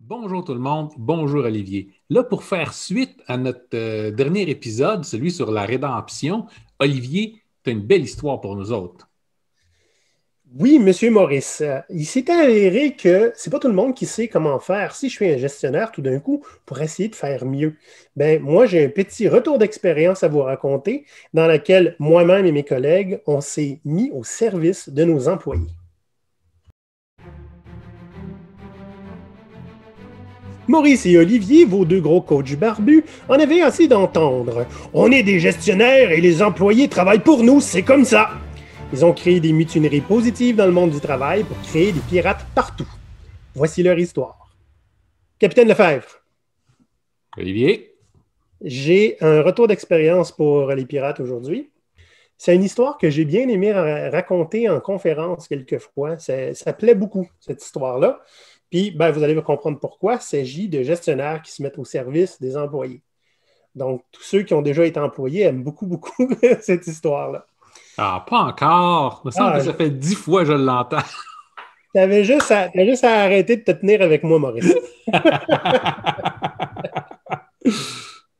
Bonjour tout le monde, bonjour Olivier. Là, pour faire suite à notre dernier épisode, celui sur la rédemption, Olivier, tu as une belle histoire pour nous autres. Oui, Monsieur Maurice, il s'est avéré que c'est pas tout le monde qui sait comment faire. Si je suis un gestionnaire tout d'un coup pour essayer de faire mieux, ben moi j'ai un petit retour d'expérience à vous raconter dans lequel moi-même et mes collègues on s'est mis au service de nos employés. Maurice et Olivier, vos deux gros coachs barbus, en avaient assez d'entendre. On est des gestionnaires et les employés travaillent pour nous, c'est comme ça. Ils ont créé des mutineries positives dans le monde du travail pour créer des pirates partout. Voici leur histoire. Capitaine Lefebvre, Olivier? j'ai un retour d'expérience pour les pirates aujourd'hui. C'est une histoire que j'ai bien aimé raconter en conférence quelquefois. Ça plaît beaucoup, cette histoire-là. Puis, ben, vous allez comprendre pourquoi. Il s'agit de gestionnaires qui se mettent au service des employés. Donc, tous ceux qui ont déjà été employés aiment beaucoup, beaucoup cette histoire-là. Ah, pas encore. Il me semble que Ah, ça fait 10 fois que je l'entends. t'as juste à arrêter de te tenir avec moi, Maurice.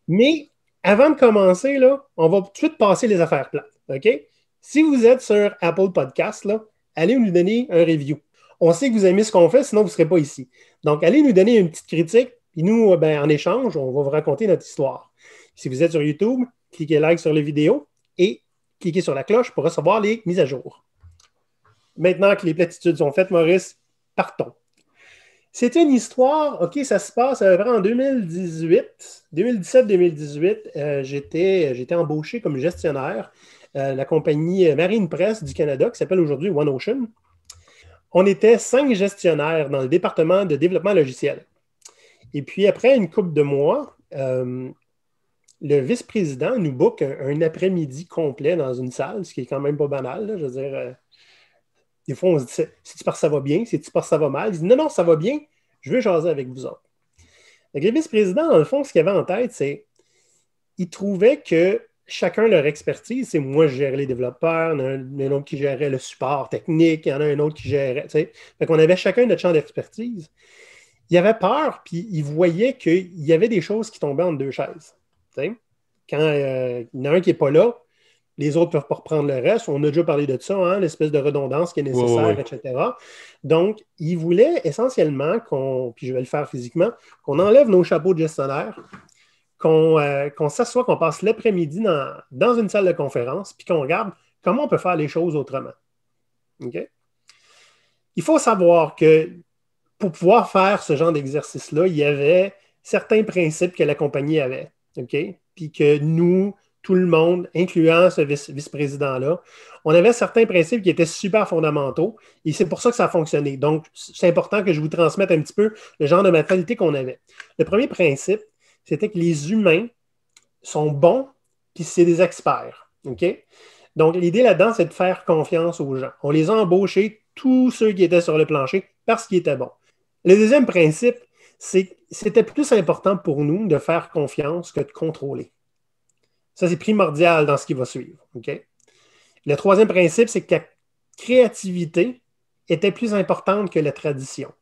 Mais avant de commencer, là, on va tout de suite passer les affaires plates. OK? Si vous êtes sur Apple Podcast, là, allez nous donner un review. On sait que vous aimez ce qu'on fait, sinon vous ne serez pas ici. Donc, allez nous donner une petite critique, puis nous, ben, en échange, on va vous raconter notre histoire. Si vous êtes sur YouTube, cliquez like sur les vidéos et cliquez sur la cloche pour recevoir les mises à jour. Maintenant que les platitudes sont faites, Maurice, partons. C'était une histoire, OK, ça se passe à peu près en 2018, 2017-2018. J'étais embauché comme gestionnaire la compagnie Marine Presse du Canada qui s'appelle aujourd'hui OneOcean. On était 5 gestionnaires dans le département de développement logiciel. Et puis après une couple de mois, le vice-président nous book un après-midi complet dans une salle, ce qui est quand même pas banal, là. Je veux dire, des fois, on se dit, c'est-tu parce que ça va bien? C'est-tu parce que ça va mal? Il dit, non, non, ça va bien. Je veux jaser avec vous autres. Donc, les vice-présidents, dans le fond, ce qu'ils avaient en tête, c'est qu'ils trouvaient que chacun leur expertise, c'est moi, je gérais les développeurs, il y en a un autre qui gérait le support technique, il y en a un autre qui gérait, tu sais. Fait qu'on avait chacun notre champ d'expertise. Il avait peur, puis il voyait qu'il y avait des choses qui tombaient entre deux chaises. Tu sais. Quand il y en a un qui n'est pas là, les autres ne peuvent pas reprendre le reste. On a déjà parlé de ça, hein, l'espèce de redondance qui est Oui, oui, nécessaire, oui. etc. Donc, il voulait essentiellement puis je vais le faire physiquement, qu'on enlève nos chapeaux de gestionnaire, qu'on s'assoit, qu'on passe l'après-midi dans une salle de conférence, puis qu'on regarde comment on peut faire les choses autrement. OK? Il faut savoir que pour pouvoir faire ce genre d'exercice-là, il y avait certains principes que la compagnie avait. OK? Puis que nous, tout le monde, incluant ce vice-président-là, on avait certains principes qui étaient super fondamentaux et c'est pour ça que ça a fonctionné. Donc, c'est important que je vous transmette un petit peu le genre de mentalité qu'on avait. Le premier principe, c'était que les humains sont bons puis c'est des experts. OK? Donc, l'idée là-dedans, c'est de faire confiance aux gens. On les a embauchés, tous ceux qui étaient sur le plancher, parce qu'ils étaient bons. Le deuxième principe, c'est que c'était plus important pour nous de faire confiance que de contrôler. Ça, c'est primordial dans ce qui va suivre. OK? Le troisième principe, c'est que la créativité était plus importante que la tradition.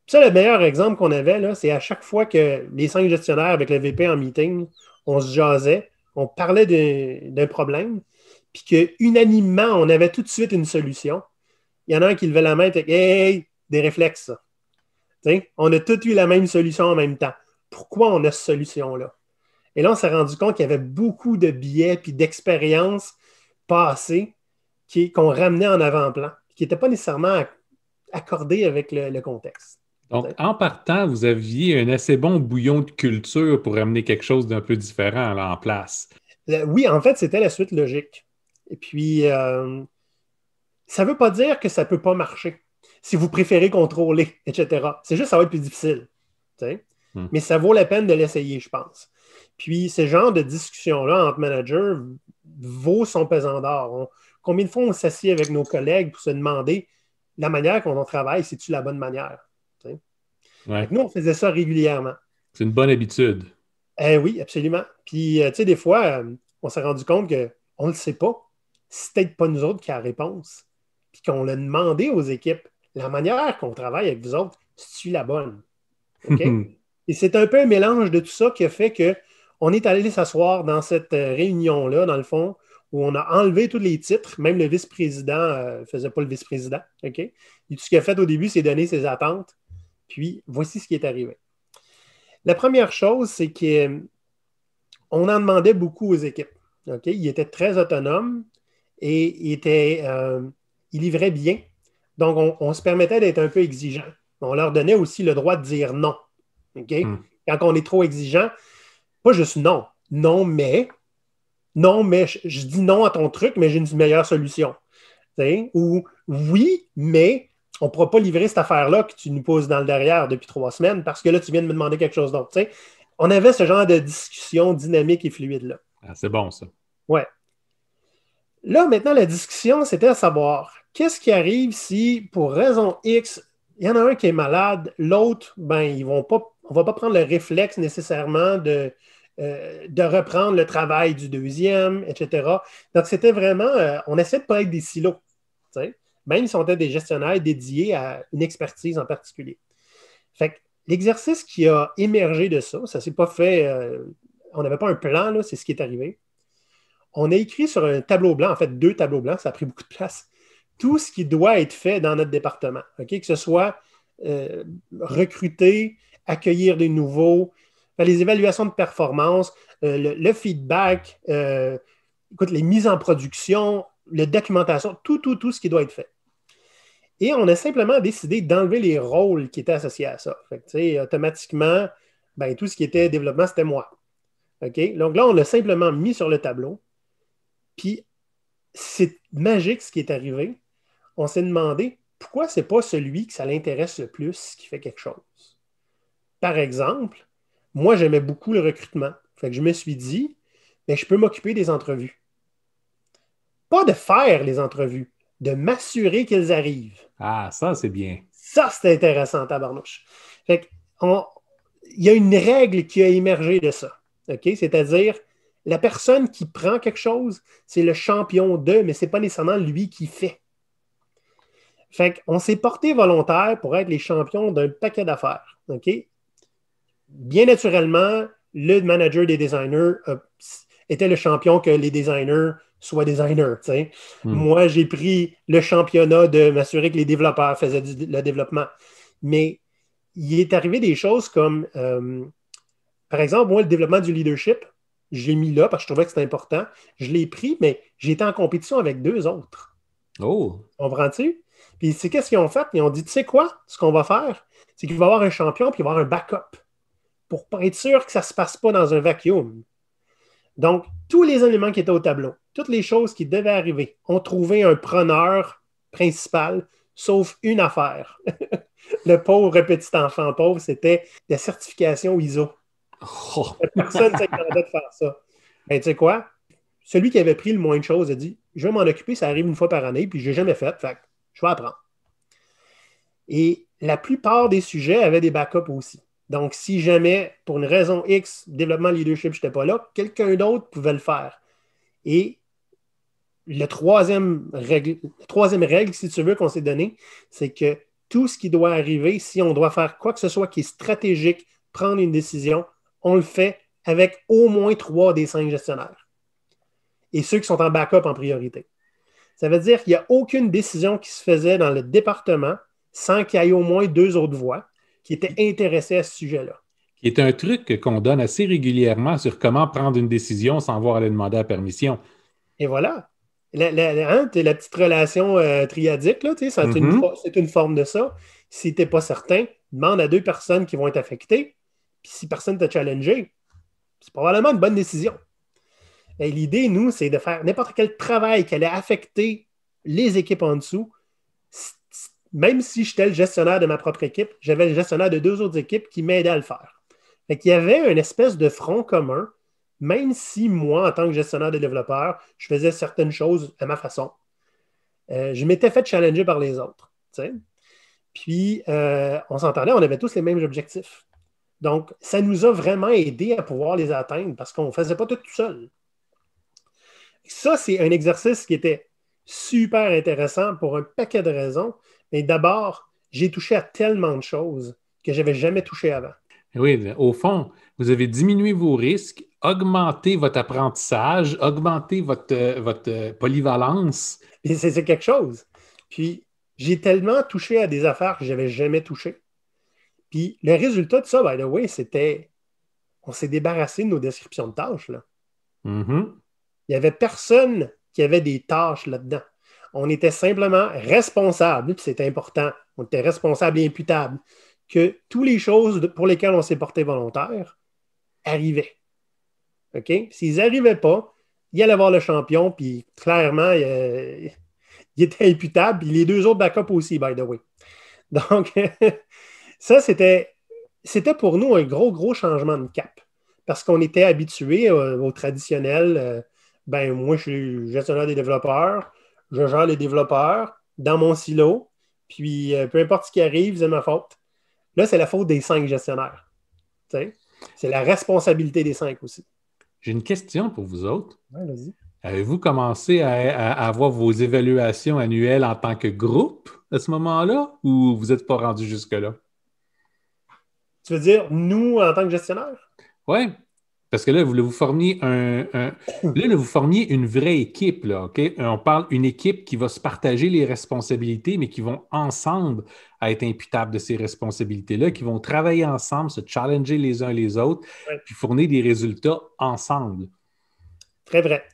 Ça, le meilleur exemple qu'on avait, là, c'est à chaque fois que les 5 gestionnaires avec le VP en meeting, on se jasait, on parlait d'un problème, puis que unanimement, on avait tout de suite une solution. Il y en a un qui levait la main et disait hey, des réflexes, ça. T'sais, on a tous eu la même solution en même temps. Pourquoi on a cette solution-là? Et là, on s'est rendu compte qu'il y avait beaucoup de biais et d'expériences passées qu'on ramenait en avant-plan, qui n'étaient pas nécessairement accordées avec le contexte. Donc, T'sais. en partant, vous aviez un assez bon bouillon de culture pour amener quelque chose d'un peu différent là, en place. Oui, en fait, c'était la suite logique. Et puis, ça ne veut pas dire que ça ne peut pas marcher si vous préférez contrôler, etc. C'est juste que ça va être plus difficile. T'sais. Hmm. Mais ça vaut la peine de l'essayer, je pense. Puis, ce genre de discussion-là entre managers vaut son pesant d'or. Combien de fois on s'assied avec nos collègues pour se demander la manière qu'on travaille, c'est-tu la bonne manière? T'sais. Fait Ouais, que nous, on faisait ça régulièrement. c'est une bonne habitude. Oui, absolument. Puis, tu sais, des fois, on s'est rendu compte qu'on ne le sait pas. C'est peut-être pas nous autres qui avons la réponse. Puis qu'on l'a demandé aux équipes. La manière qu'on travaille avec vous autres, c'est-tu la bonne? OK? Et c'est un peu un mélange de tout ça qui a fait qu'on est allé s'asseoir dans cette réunion-là, dans le fond, où on a enlevé tous les titres, même le vice-président ne faisait pas le vice-président. OK? Et tout ce qu'il a fait au début, c'est donner ses attentes. Puis, voici ce qui est arrivé. La première chose, c'est qu'on en demandait beaucoup aux équipes. OK? Ils étaient très autonomes et ils livraient bien. Donc, on se permettait d'être un peu exigeant. On leur donnait aussi le droit de dire non. OK? Quand on est trop exigeant, pas juste non. Non, mais je dis non à ton truc, mais j'ai une meilleure solution. T'sais? Ou oui, mais on ne pourra pas livrer cette affaire-là que tu nous poses dans le derrière depuis 3 semaines parce que là, tu viens de me demander quelque chose d'autre. T'sais? On avait ce genre de discussion dynamique et fluide-là. Ah, c'est bon, ça. Ouais. Là, maintenant, la discussion, c'était à savoir qu'est-ce qui arrive si, pour raison X, il y en a un qui est malade, l'autre, ben, on ne va pas prendre le réflexe nécessairement de reprendre le travail du deuxième, etc. Donc, c'était vraiment, on essaie de ne pas être des silos, t'sais? Même si on était des gestionnaires dédiés à une expertise en particulier. Fait que l'exercice qui a émergé de ça, ça ne s'est pas fait, on n'avait pas un plan, là, c'est ce qui est arrivé. On a écrit sur un tableau blanc, en fait 2 tableaux blancs, ça a pris beaucoup de place, tout ce qui doit être fait dans notre département. Okay? Que ce soit recruter, accueillir des nouveaux, les évaluations de performance, le feedback, les mises en production, la documentation, tout ce qui doit être fait. Et on a simplement décidé d'enlever les rôles qui étaient associés à ça. Fait que, automatiquement, ben, tout ce qui était développement, c'était moi. Okay? Donc là, on l'a simplement mis sur le tableau. Puis, c'est magique ce qui est arrivé. On s'est demandé pourquoi c'est pas celui que ça l'intéresse le plus qui fait quelque chose. Par exemple, moi, j'aimais beaucoup le recrutement. Fait que je me suis dit, ben, je peux m'occuper des entrevues. Pas de faire les entrevues, de m'assurer qu'elles arrivent. Ah, ça, c'est bien. Ça, c'est intéressant, tabarnouche. Fait que, il y a une règle qui a émergé de ça. Okay? C'est-à-dire, la personne qui prend quelque chose, c'est le champion d'eux, mais ce n'est pas nécessairement lui qui fait. Fait qu'on s'est porté volontaire pour être les champions d'un paquet d'affaires. Okay? Bien naturellement, le manager des designers était le champion que les designers soient designers. Moi, j'ai pris le championnat de m'assurer que les développeurs faisaient le développement. Mais il est arrivé des choses comme, par exemple, moi, le développement du leadership, je l'ai mis là parce que je trouvais que c'était important. Je l'ai pris, mais j'étais en compétition avec 2 autres. Oh! Comprends-tu? Puis c'est qu'est-ce qu'ils ont fait? Ils ont dit, tu sais quoi? Ce qu'on va faire, c'est qu'il va y avoir un champion puis il va y avoir un backup pour être sûr que ça ne se passe pas dans un vacuum. Donc, tous les éléments qui étaient au tableau, toutes les choses qui devaient arriver, ont trouvé un preneur principal, sauf une affaire. Le pauvre petit enfant pauvre, c'était la certification ISO. Oh. Personne ne s'attendait de faire ça. Mais tu sais quoi? Celui qui avait pris le moins de choses a dit, je vais m'en occuper, ça arrive une fois par année, puis je n'ai jamais fait je vais apprendre. Et la plupart des sujets avaient des backups aussi. Donc, si jamais, pour une raison X, développement leadership, je n'étais pas là, quelqu'un d'autre pouvait le faire. Et la troisième règle, si tu veux, qu'on s'est donnée, c'est que tout ce qui doit arriver, si on doit faire quoi que ce soit qui est stratégique, prendre une décision, on le fait avec au moins 3 des 5 gestionnaires. Et ceux qui sont en backup en priorité. Ça veut dire qu'il n'y a aucune décision qui se faisait dans le département sans qu'il y ait au moins 2 autres voix qui étaient intéressées à ce sujet-là. Qui est un truc qu'on donne assez régulièrement sur comment prendre une décision sans avoir à aller demander la permission. Et voilà. La petite relation triadique, là, c'est une forme de ça. Si tu n'es pas certain, demande à 2 personnes qui vont être affectées. Puis si personne t'a challengé, c'est probablement une bonne décision. Et l'idée, nous, c'est de faire n'importe quel travail qui allait affecter les équipes en dessous. Même si j'étais le gestionnaire de ma propre équipe, j'avais le gestionnaire de 2 autres équipes qui m'aidaient à le faire. Fait qu'il y avait une espèce de front commun, même si moi, en tant que gestionnaire de développeurs, je faisais certaines choses à ma façon. Je m'étais fait challenger par les autres. T'sais? Puis, on s'entendait, on avait tous les mêmes objectifs. Donc, ça nous a vraiment aidé à pouvoir les atteindre parce qu'on ne faisait pas tout seul. Ça, c'est un exercice qui était super intéressant pour un paquet de raisons. Mais d'abord, j'ai touché à tellement de choses que je n'avais jamais touché avant. Oui, au fond, vous avez diminué vos risques, augmenté votre apprentissage, augmenté votre polyvalence. Et c'est quelque chose. Puis, j'ai tellement touché à des affaires que je n'avais jamais touché. Puis, le résultat de ça, by the way, c'était on s'est débarrassé de nos descriptions de tâches, là. Mhm. Il n'y avait personne qui avait des tâches là-dedans. On était simplement responsable, puis c'était important. On était responsable et imputable que toutes les choses pour lesquelles on s'est porté volontaire arrivaient. OK? S'ils n'arrivaient pas, il allait voir le champion, puis clairement, il était imputable, puis les deux autres backups aussi, by the way. Donc, ça, c'était pour nous un gros, gros changement de cap. Parce qu'on était habitué au traditionnel. Moi, je suis gestionnaire des développeurs, je gère les développeurs dans mon silo, puis peu importe ce qui arrive, c'est ma faute. Là, c'est la faute des 5 gestionnaires. T'sais? C'est la responsabilité des 5 aussi. J'ai une question pour vous autres. Ouais, vas-y. Avez-vous commencé à avoir vos évaluations annuelles en tant que groupe à ce moment-là ou vous n'êtes pas rendu jusque-là? Tu veux dire, nous, en tant que gestionnaire? Oui, parce que là, vous formiez vous formiez une vraie équipe, là, OK? On parle d'une équipe qui va se partager les responsabilités, mais qui vont ensemble être imputables de ces responsabilités-là, qui vont travailler ensemble, se challenger les uns les autres, Ouais. puis fournir des résultats ensemble. Très vrai.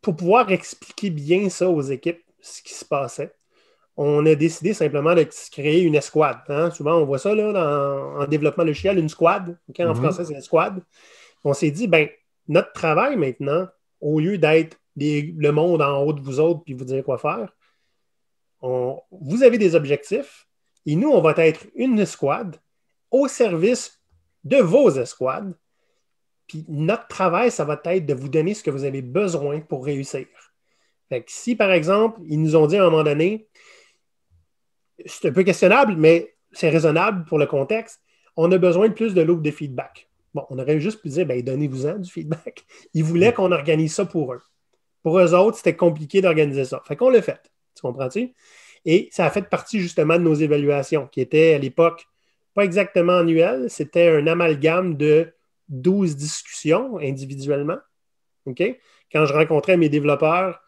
Pour pouvoir expliquer bien ça aux équipes, ce qui se passait, on a décidé simplement de créer une escouade. Hein? Souvent, on voit ça là, en développement logiciel, une squad. Okay? En français, c'est une squad. On s'est dit, notre travail maintenant, au lieu d'être le monde en haut de vous autres puis vous dire quoi faire, vous avez des objectifs et nous, on va être une escouade au service de vos escouades. Puis notre travail, ça va être de vous donner ce que vous avez besoin pour réussir. Fait que si, par exemple, ils nous ont dit à un moment donné, c'est un peu questionnable, mais c'est raisonnable pour le contexte, on a besoin de plus de loops de feedback. Bon, on aurait juste pu dire, donnez-vous-en du feedback. Ils voulaient qu'on organise ça pour eux. Pour eux autres, c'était compliqué d'organiser ça. Fait qu'on l'a fait. Tu comprends-tu? Et ça a fait partie justement de nos évaluations, qui étaient à l'époque pas exactement annuelles, c'était un amalgame de 12 discussions individuellement. OK? Quand je rencontrais mes développeurs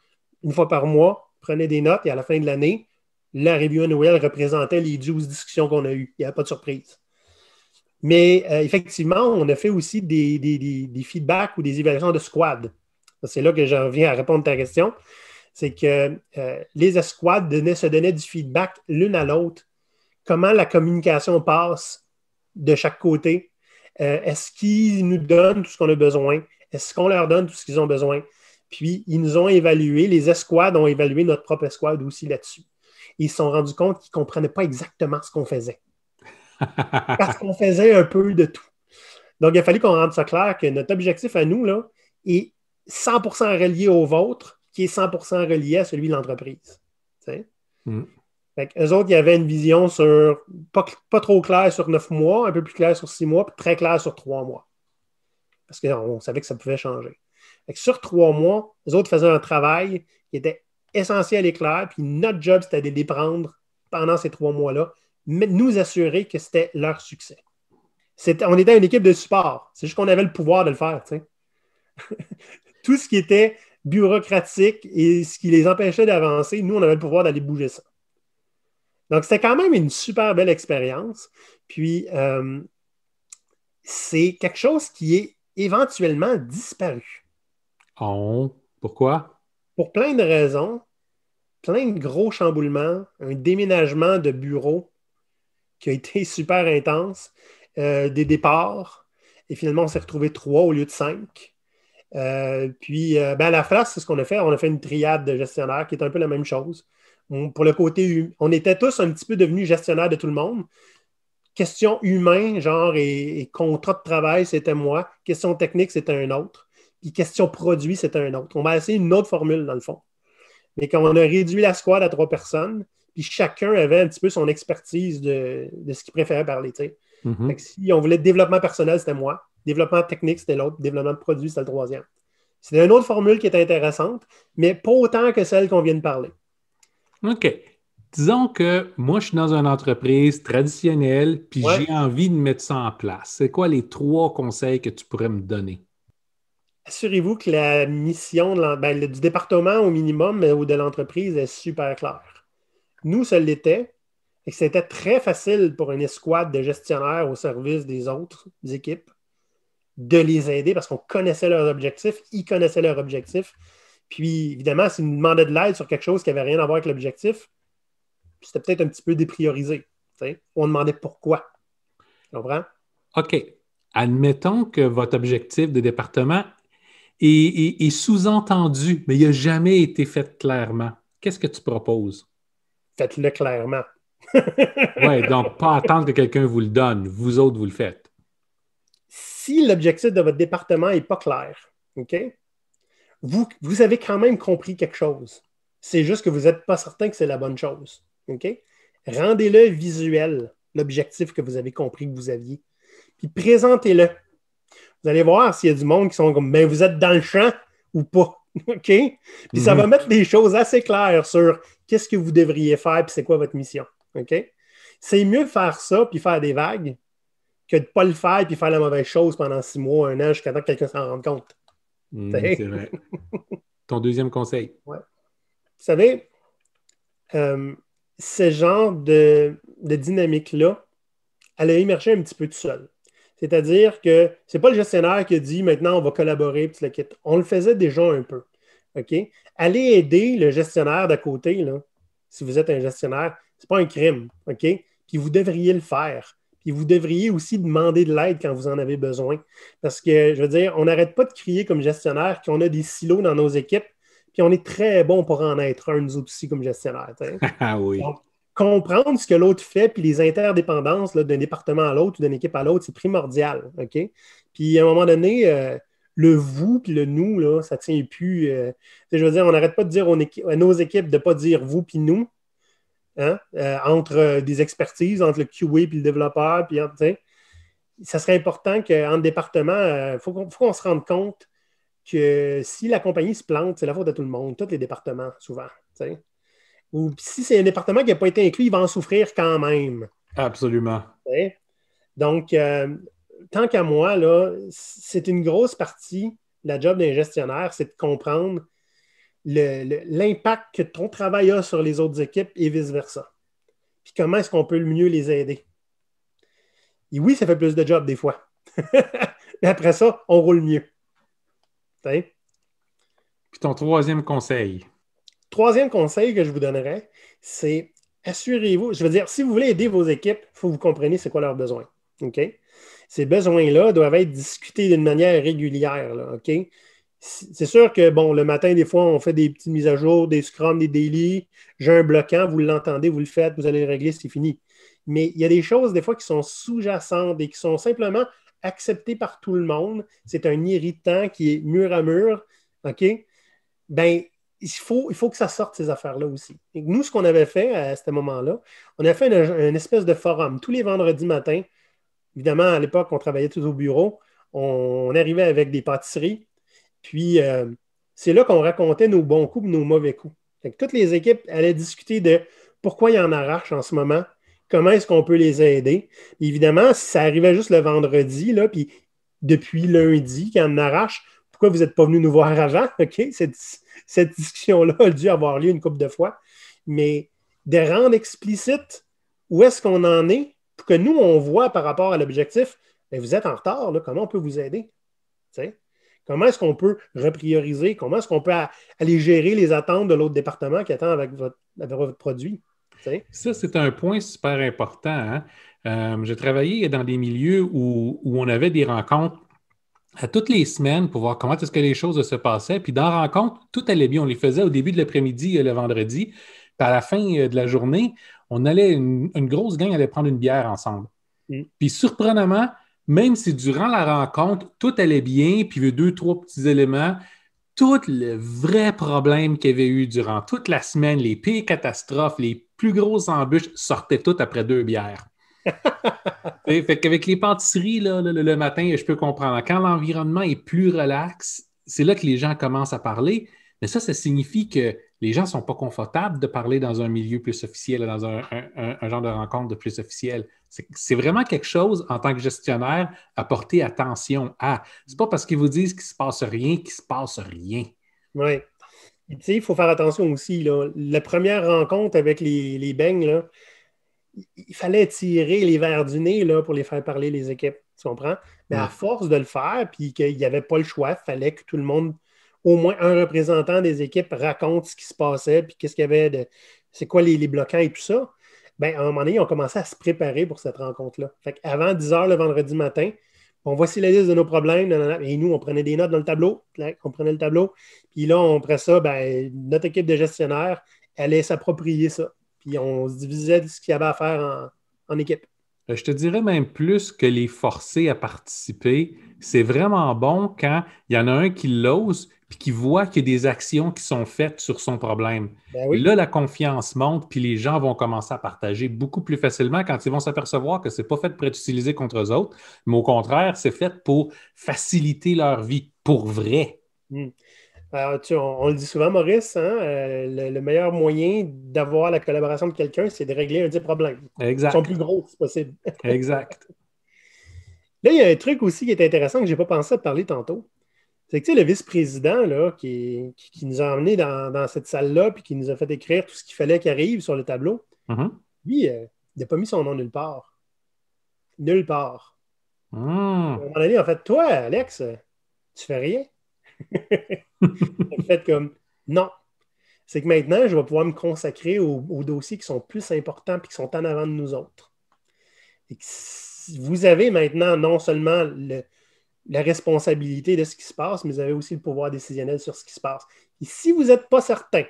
une fois par mois, je prenais des notes et à la fin de l'année, la review annuelle représentait les 12 discussions qu'on a eues. Il n'y avait pas de surprise. Mais effectivement, on a fait aussi des feedbacks ou des évaluations de squad. C'est là que j'en viens à répondre à ta question. C'est que les escouades se donnaient du feedback l'une à l'autre. Comment la communication passe de chaque côté. Est-ce qu'ils nous donnent tout ce qu'on a besoin? Est-ce qu'on leur donne tout ce qu'ils ont besoin? Puis, ils nous ont évalué, les escouades ont évalué notre propre escouade aussi là-dessus. Ils se sont rendus compte qu'ils ne comprenaient pas exactement ce qu'on faisait. Parce qu'on faisait un peu de tout. Donc, il a fallu qu'on rende ça clair que notre objectif à nous là, est 100% relié au vôtre, qui est 100% relié à celui de l'entreprise. Fait qu'eux autres, il y avait une vision sur pas trop claire sur 9 mois, un peu plus claire sur 6 mois, puis très claire sur 3 mois. Parce qu'on savait que ça pouvait changer. Fait que sur 3 mois, les autres faisaient un travail qui était essentiel et clair, puis notre job, c'était de les prendre pendant ces 3 mois-là, mais nous assurer que c'était leur succès. On était une équipe de support. C'est juste qu'on avait le pouvoir de le faire. Tout ce qui était bureaucratique et ce qui les empêchait d'avancer, nous, on avait le pouvoir d'aller bouger ça. Donc, c'était quand même une super belle expérience. Puis, c'est quelque chose qui est éventuellement disparu. Oh, pourquoi? Pour plein de raisons, plein de gros chamboulements, un déménagement de bureau qui a été super intense, des départs, et finalement, on s'est retrouvé 3 au lieu de 5. Puis, à la place, c'est ce qu'on a fait. On a fait une triade de gestionnaires qui est un peu la même chose. Pour le côté, on était tous un petit peu devenus gestionnaires de tout le monde. Question humain, genre, et contrat de travail, c'était moi. Question technique, c'était un autre. Puis question produit, c'était un autre. On va essayer une autre formule, dans le fond. Mais quand on a réduit la squad à 3 personnes, puis chacun avait un petit peu son expertise de ce qu'il préférait parler. Mm-hmm. Fait que si on voulait développement personnel, c'était moi. Développement technique, c'était l'autre. Développement de produit, c'était le 3e. C'était une autre formule qui était intéressante, mais pas autant que celle qu'on vient de parler. OK. Disons que moi, je suis dans une entreprise traditionnelle, puis Ouais. j'ai envie de mettre ça en place. C'est quoi les 3 conseils que tu pourrais me donner? Assurez-vous que la mission du département au minimum ou de l'entreprise est super claire. Nous, ça l'était, et que c'était très facile pour une escouade de gestionnaires au service des autres équipes de les aider parce qu'on connaissait leurs objectifs, ils connaissaient leurs objectifs. Puis, évidemment, s'ils nous demandaient de l'aide sur quelque chose qui n'avait rien à voir avec l'objectif, c'était peut-être un petit peu dépriorisé. On demandait pourquoi. Tu comprends? OK. Admettons que votre objectif de département est sous-entendu, mais il n'a jamais été fait clairement. Qu'est-ce que tu proposes? Faites-le clairement. Oui, donc pas attendre que quelqu'un vous le donne. Vous autres, vous le faites. Si l'objectif de votre département n'est pas clair, OK? Vous avez quand même compris quelque chose. C'est juste que vous n'êtes pas certain que c'est la bonne chose. OK? Rendez-le visuel, l'objectif que vous avez compris que vous aviez. Puis présentez-le. Vous allez voir s'il y a du monde qui sont comme, ben vous êtes dans le champ ou pas. OK? Puis ça va mettre des choses assez claires sur qu'est-ce que vous devriez faire puis c'est quoi votre mission. OK? C'est mieux de faire ça puis faire des vagues que de ne pas le faire puis faire la mauvaise chose pendant 6 mois, 1 an, jusqu'à temps que quelqu'un s'en rende compte. C'est vrai. Ton deuxième conseil. Ouais. Vous savez, ce genre de dynamique-là, elle a émergé un petit peu tout seul. C'est-à-dire que ce n'est pas le gestionnaire qui a dit maintenant on va collaborer puis le kit. On le faisait déjà un peu. OK? Allez aider le gestionnaire d'à côté, là, si vous êtes un gestionnaire, ce n'est pas un crime. OK? Puis vous devriez le faire. Puis vous devriez aussi demander de l'aide quand vous en avez besoin. Parce que, je veux dire, on n'arrête pas de crier comme gestionnaire qu'on a des silos dans nos équipes, puis on est très bon pour en être un, nous autres aussi, comme gestionnaire. Ah oui. Donc, comprendre ce que l'autre fait, puis les interdépendances là, d'un département à l'autre ou d'une équipe à l'autre, c'est primordial. OK? Puis à un moment donné, le vous puis le nous, là, ça ne tient plus. Je veux dire, on n'arrête pas de dire à nos équipes de ne pas dire vous puis nous. Hein? Entre des expertises, entre le QA et le développeur, puis ça serait important qu'en département, il faut qu'on se rende compte que si la compagnie se plante, c'est la faute de tout le monde, tous les départements, souvent. T'sais. Ou si c'est un département qui n'a pas été inclus, il va en souffrir quand même. Absolument. T'sais. Donc, tant qu'à moi, là, c'est une grosse partie de la job d'un gestionnaire, c'est de comprendre l'impact que ton travail a sur les autres équipes et vice-versa. Puis comment est-ce qu'on peut le mieux les aider? Et oui, ça fait plus de job des fois. Mais après ça, on roule mieux. T'sais? Puis ton troisième conseil. Troisième conseil que je vous donnerais, c'est assurez-vous, je veux dire, si vous voulez aider vos équipes, il faut que vous compreniez c'est quoi leurs besoins. OK? Ces besoins-là doivent être discutés d'une manière régulière. Là, OK? C'est sûr que, bon, le matin, des fois, on fait des petites mises à jour, des scrums, des daily. J'ai un bloquant, vous l'entendez, vous le faites, vous allez le régler, c'est fini. Mais il y a des choses, des fois, qui sont sous-jacentes et qui sont simplement acceptées par tout le monde. C'est un irritant qui est mur à mur. OK? Ben, il faut que ça sorte, ces affaires-là aussi. Et nous, ce qu'on avait fait à ce moment-là, on a fait une espèce de forum tous les vendredis matins. Évidemment, à l'époque, on travaillait tous au bureau. On arrivait avec des pâtisseries. Puis, c'est là qu'on racontait nos bons coups et nos mauvais coups. Fait que toutes les équipes allaient discuter de pourquoi ils en arrachent en ce moment, comment est-ce qu'on peut les aider. Et évidemment, si ça arrivait juste le vendredi, là, puis depuis lundi, qu'ils en arrachent, pourquoi vous n'êtes pas venu nous voir avant? OK? Cette discussion-là a dû avoir lieu une couple de fois. Mais de rendre explicite où est-ce qu'on en est pour que nous, on voit par rapport à l'objectif, bien, vous êtes en retard, là, comment on peut vous aider? T'sais? Comment est-ce qu'on peut reprioriser? Comment est-ce qu'on peut aller gérer les attentes de l'autre département qui attend avec votre produit? T'sais? Ça, c'est un point super important. Hein? J'ai travaillé dans des milieux où on avait des rencontres à toutes les semaines pour voir comment est-ce que les choses se passaient. Puis dans la rencontre, tout allait bien. On les faisait au début de l'après-midi, le vendredi. Puis à la fin de la journée, on allait, une grosse gang allait prendre une bière ensemble. Puis surprenamment, même si durant la rencontre, tout allait bien, puis il y avait 2, 3 petits éléments, tout le vrai problème qu'il y avait eu durant toute la semaine, les pires catastrophes, les plus grosses embûches, sortaient toutes après 2 bières. Fait qu'avec les pâtisseries, là, le matin, je peux comprendre. Quand l'environnement est plus relax, c'est là que les gens commencent à parler. Mais ça signifie que les gens ne sont pas confortables de parler dans un milieu plus officiel, dans un genre de rencontre de plus officiel. C'est vraiment quelque chose, en tant que gestionnaire, à porter attention à. C'est pas parce qu'ils vous disent qu'il ne se passe rien qu'il ne se passe rien. Oui. Tu sais, il faut faire attention aussi, là. La première rencontre avec les beignes, là, il fallait tirer les verres du nez là, pour les faire parler, les équipes. Tu comprends? Mais à force de le faire, puis qu'il n'y avait pas le choix, il fallait que tout le monde, au moins un représentant des équipes, raconte ce qui se passait, puis qu'est-ce qu'il y avait de. C'est quoi les bloquants et tout ça. Bien, à un moment donné, ils ont commencé à se préparer pour cette rencontre-là. Fait qu'avant 10 heures le vendredi matin, voici la liste de nos problèmes. Et nous, on prenait des notes dans le tableau. On prenait le tableau. Puis là, après ça, ben, notre équipe de gestionnaires allait s'approprier ça. Puis on se divisait ce qu'il y avait à faire en équipe. Je te dirais même plus que les forcer à participer, c'est vraiment bon quand il y en a un qui l'ose puis qui voit qu'il y a des actions qui sont faites sur son problème. Ben oui. Là, la confiance monte, puis les gens vont commencer à partager beaucoup plus facilement quand ils vont s'apercevoir que ce n'est pas fait pour être utilisé contre eux autres, mais au contraire, c'est fait pour faciliter leur vie, pour vrai. Alors, on le dit souvent, Maurice, hein, le meilleur moyen d'avoir la collaboration de quelqu'un, c'est de régler un petit problème. Exact. Ils sont plus gros, c'est possible. Exact. Là, il y a un truc aussi qui est intéressant que je n'ai pas pensé à parler tantôt. C'est que tu sais, le vice-président là, qui nous a emmenés dans cette salle-là puis qui nous a fait écrire tout ce qu'il fallait qu'il arrive sur le tableau, lui, il n'a pas mis son nom nulle part. Nulle part. À un moment donné, en fait, toi, Alex, tu fais rien. En fait, comme non. C'est que maintenant, je vais pouvoir me consacrer aux dossiers qui sont plus importants et qui sont en avant de nous autres. Et que vous avez maintenant non seulement la responsabilité de ce qui se passe, mais vous avez aussi le pouvoir décisionnel sur ce qui se passe. Et si vous n'êtes pas certain,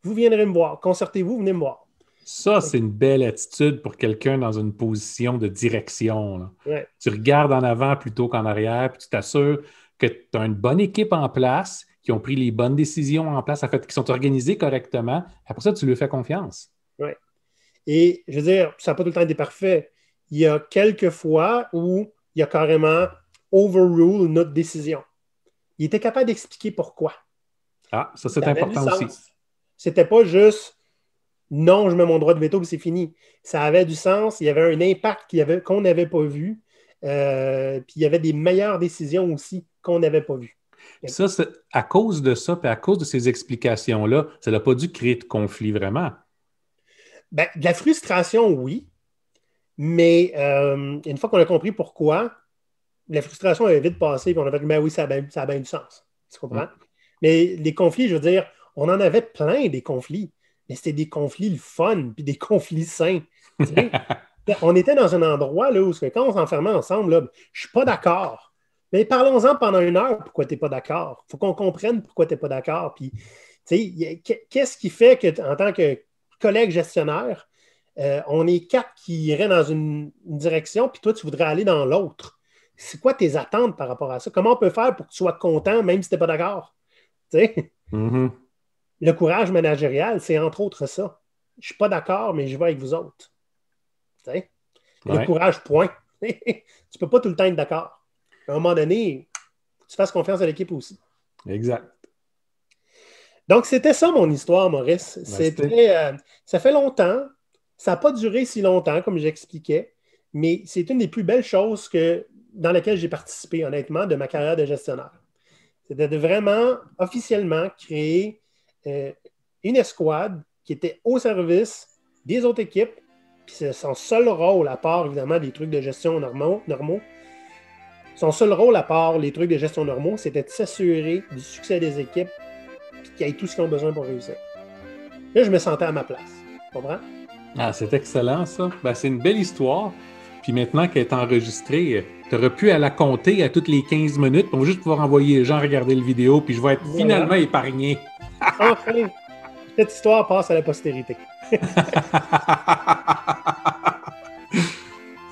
vous viendrez me voir. Concertez-vous, venez me voir. Ça, c'est une belle attitude pour quelqu'un dans une position de direction. Ouais. Tu regardes en avant plutôt qu'en arrière, puis tu t'assures que tu as une bonne équipe en place, qui ont pris les bonnes décisions en place, en fait, qui sont organisées correctement. Après ça, tu lui fais confiance. Oui. Et je veux dire, ça n'a pas tout le temps été parfait. Il y a quelques fois où il a carrément overrule notre décision. Il était capable d'expliquer pourquoi. Ah, ça, c'est important aussi. C'était pas juste non, je mets mon droit de veto et c'est fini. Ça avait du sens. Il y avait un impact qu'on n'avait pas vu. Puis il y avait des meilleures décisions aussi qu'on n'avait pas vues. Ça, à cause de ça, puis à cause de ces explications-là, ça n'a pas dû créer de conflit vraiment. Ben, de la frustration, oui. Mais une fois qu'on a compris pourquoi, la frustration avait vite passé, puis on a fait ben oui, ça a bien du sens. Tu comprends? Mais les conflits, je veux dire, on en avait plein des conflits, mais c'était des conflits le fun, puis des conflits sains. On était dans un endroit là, où quand on s'enfermait ensemble, là, je ne suis pas d'accord. Mais parlons-en pendant 1 heure pourquoi tu n'es pas d'accord. Il faut qu'on comprenne pourquoi tu n'es pas d'accord. Puis, qu'est-ce qui fait qu'en tant que collègue gestionnaire, on est 4 qui iraient dans une direction, puis toi, tu voudrais aller dans l'autre. C'est quoi tes attentes par rapport à ça? Comment on peut faire pour que tu sois content, même si tu n'es pas d'accord? Le courage managérial, c'est entre autres ça. Je ne suis pas d'accord, mais je vais avec vous autres. Le courage, point. Tu ne peux pas tout le temps être d'accord. À un moment donné, tu fasses confiance à l'équipe aussi. Exact. Donc, c'était ça mon histoire, Maurice. Ça fait longtemps. Ça n'a pas duré si longtemps, comme j'expliquais, mais c'est une des plus belles choses dans laquelle j'ai participé, honnêtement, de ma carrière de gestionnaire. C'était de vraiment, officiellement, créer une escouade qui était au service des autres équipes. Puis c'est son seul rôle, à part, évidemment, des trucs de gestion normaux, son seul rôle, à part les trucs de gestion normaux, c'était de s'assurer du succès des équipes et qu'ils aient tout ce qu'ils ont besoin pour réussir. Là, je me sentais à ma place. Tu comprends? Ah, c'est excellent, ça. Ben, c'est une belle histoire. Puis maintenant qu'elle est enregistrée, tu aurais pu la compter à toutes les 15 minutes pour juste pouvoir envoyer les gens regarder le vidéo, puis je vais être finalement épargné. Enfin, cette histoire passe à la postérité.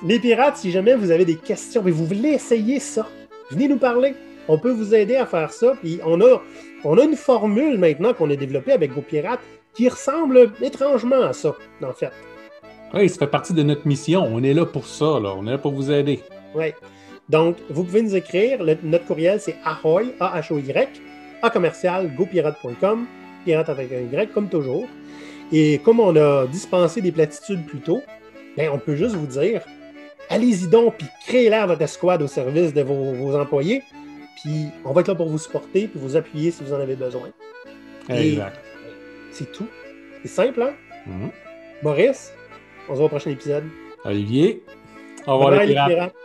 Les pirates, si jamais vous avez des questions, mais vous voulez essayer ça, venez nous parler. On peut vous aider à faire ça. Puis on a une formule maintenant qu'on a développée avec vos pirates qui ressemble étrangement à ça, en fait. Oui, ça fait partie de notre mission. On est là pour ça, là. On est là pour vous aider. Oui. Donc, vous pouvez nous écrire. Notre courriel, c'est ahoy, A-H-O-Y, @gopirate.com. pirate avec un Y, comme toujours. Et comme on a dispensé des platitudes plus tôt, ben, on peut juste vous dire, allez-y donc, puis créez-la votre escouade au service de vos employés, puis on va être là pour vous supporter, puis vous appuyer si vous en avez besoin. Exact. Et c'est tout. C'est simple, hein? Mhm. Maurice, on se voit au prochain épisode. Olivier, au revoir Bye bye, les les pirates. pirates.